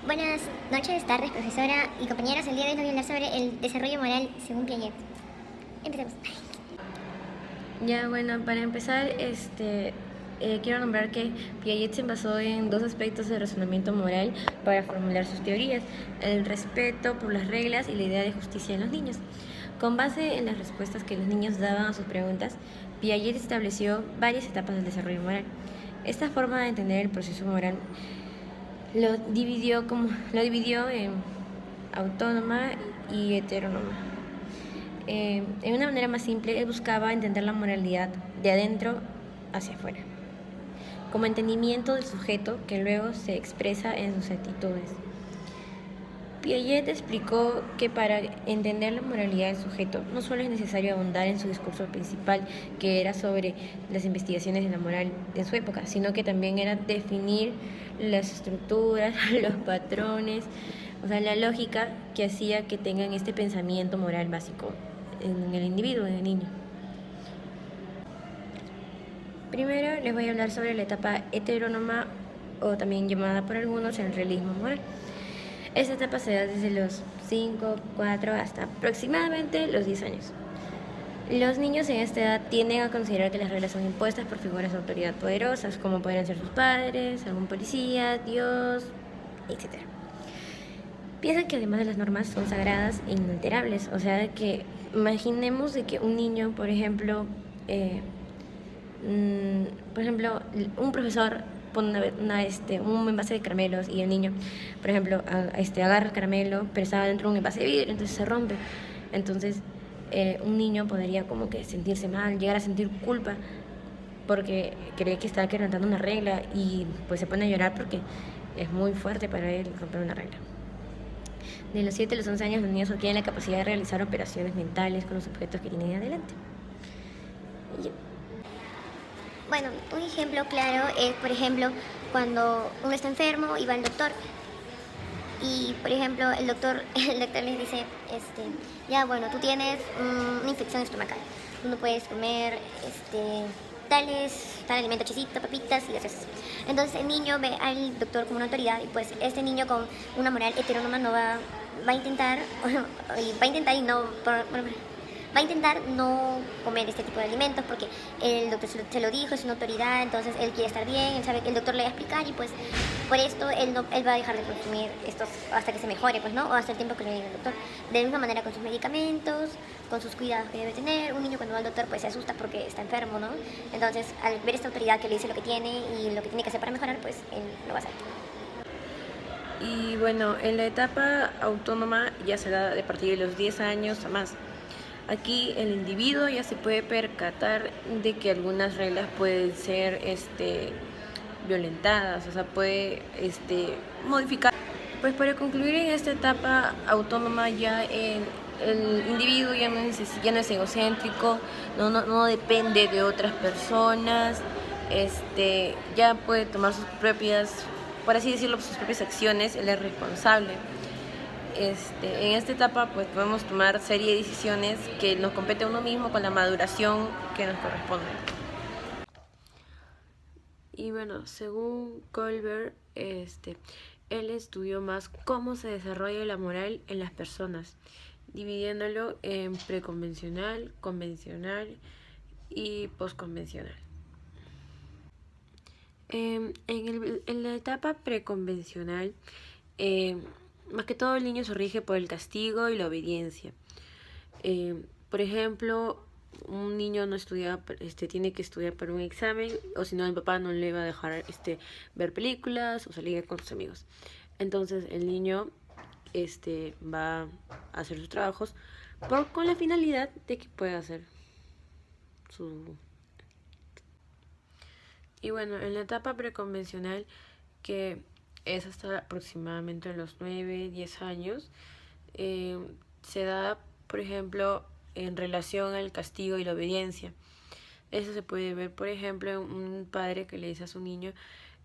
Buenas noches, tardes, profesora y compañeros. El día de hoy les voy a hablar sobre el desarrollo moral según Piaget. Empecemos. Ya, bueno, para empezar, quiero nombrar que Piaget se basó en dos aspectos del razonamiento moral para formular sus teorías: el respeto por las reglas y la idea de justicia en los niños. Con base en las respuestas que los niños daban a sus preguntas, Piaget estableció varias etapas del desarrollo moral. Esta forma de entender el proceso moral lo dividió en autónoma y heterónoma. En una manera más simple, él buscaba entender la moralidad de adentro hacia afuera, como entendimiento del sujeto que luego se expresa en sus actitudes. Piaget explicó que para entender la moralidad del sujeto no solo es necesario ahondar en su discurso principal, que era sobre las investigaciones de la moral de su época, sino que también era definir las estructuras, los patrones, o sea, la lógica que hacía que tengan este pensamiento moral básico en el individuo, en el niño. Primero les voy a hablar sobre la etapa heterónoma, o también llamada por algunos el realismo moral. Esta etapa se da desde los 5, 4 hasta aproximadamente los 10 años. Los niños en esta edad tienden a considerar que las reglas son impuestas por figuras de autoridad poderosas, como podrían ser sus padres, algún policía, Dios, etc. Piensan que además de las normas son sagradas e inalterables. O sea, que imaginemos de que un niño, por ejemplo, un profesor pone un envase de caramelos y el niño, por ejemplo, agarra el caramelo, pero estaba dentro de un envase de vidrio, entonces se rompe. Entonces, un niño podría como que sentirse mal, llegar a sentir culpa porque cree que está quebrantando una regla y pues se pone a llorar porque es muy fuerte para él romper una regla. De los 7 a los 11 años, los niños adquieren la capacidad de realizar operaciones mentales con los objetos que tienen adelante. Y Bueno, un ejemplo claro es, por ejemplo, cuando uno está enfermo y va al doctor. Y, por ejemplo, el doctor les dice, ya, bueno, tú tienes una infección estomacal. Tú no puedes comer tal alimento, chisito, papitas y gaseosas. Entonces el niño ve al doctor como una autoridad y pues este niño con una moral heterónoma no va a intentar, va a intentar no comer este tipo de alimentos porque el doctor se lo dijo, es una autoridad, entonces él quiere estar bien, él sabe que el doctor le va a explicar y pues por esto él va a dejar de consumir estos hasta que se mejore, pues, ¿no? O hasta el tiempo que le diga el doctor. De la misma manera con sus medicamentos, con sus cuidados que debe tener. Un niño cuando va al doctor pues se asusta porque está enfermo, ¿no? Entonces al ver esta autoridad que le dice lo que tiene y lo que tiene que hacer para mejorar, pues él lo va a hacer. Y bueno, en la etapa autónoma ya se da de partir de los 10 años a más. Aquí el individuo ya se puede percatar de que algunas reglas pueden ser violentadas, o sea, puede modificar. Pues para concluir, en esta etapa autónoma ya el individuo ya no es egocéntrico, no depende de otras personas, ya puede tomar sus propias, por así decirlo, sus propias acciones, él es responsable. En esta etapa pues podemos tomar serie de decisiones que nos compete a uno mismo con la maduración que nos corresponde. Y bueno, según Colbert, él estudió más cómo se desarrolla la moral en las personas, dividiéndolo en preconvencional, convencional y postconvencional. En la etapa preconvencional, más que todo el niño se rige por el castigo y la obediencia. Por ejemplo, un niño no estudia, tiene que estudiar para un examen, o si no el papá no le va a dejar ver películas o salir con sus amigos. Entonces el niño va a hacer sus trabajos con la finalidad de que pueda hacer su... Y bueno, en la etapa preconvencional, que es hasta aproximadamente los 9, 10 años, se da, por ejemplo, en relación al castigo y la obediencia. Eso se puede ver, por ejemplo, en un padre que le dice a su niño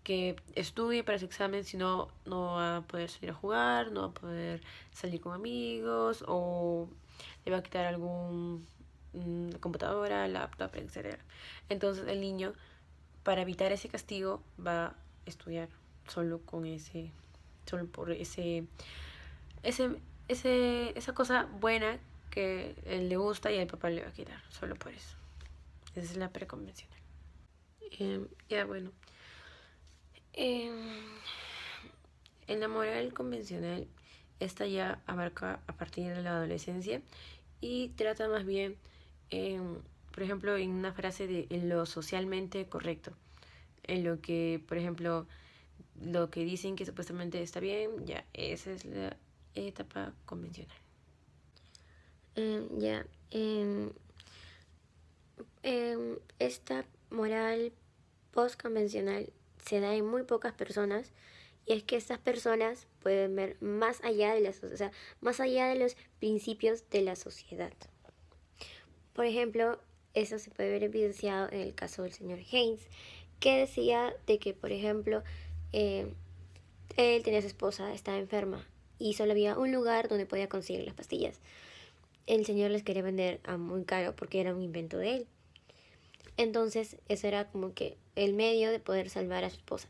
que estudie para ese examen, si no, no va a poder salir a jugar, no va a poder salir con amigos, o le va a quitar algún computadora, laptop, etc. Entonces el niño, para evitar ese castigo, va a estudiar solo con ese solo por esa cosa buena que él le gusta y el papá le va a quitar, solo por eso. Esa es la preconvencional. Ya bueno. En la moral convencional, esta ya abarca a partir de la adolescencia y trata más bien, por ejemplo, en una frase de en lo socialmente correcto, en lo que, por ejemplo, lo que dicen que supuestamente está bien, ya, esa es la etapa convencional. Ya, esta moral post-convencional se da en muy pocas personas y es que estas personas pueden ver más allá de más allá de los principios de la sociedad. Por ejemplo, eso se puede ver evidenciado en el caso del señor Haynes, que decía de que, por ejemplo, él tenía a su esposa, estaba enferma y solo había un lugar donde podía conseguir las pastillas. El señor les quería vender a muy caro porque era un invento de él. Entonces, eso era como que el medio de poder salvar a su esposa.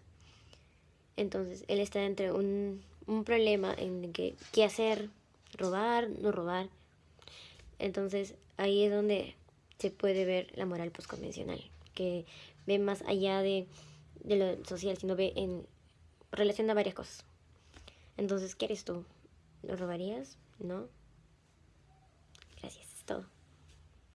Entonces, él está entre un problema en que qué hacer, robar, no robar. Entonces, ahí es donde se puede ver la moral postconvencional, que ve más allá de lo social, sino ve en relación a varias cosas. Entonces, ¿qué eres tú? ¿Lo robarías? ¿No? Gracias, es todo.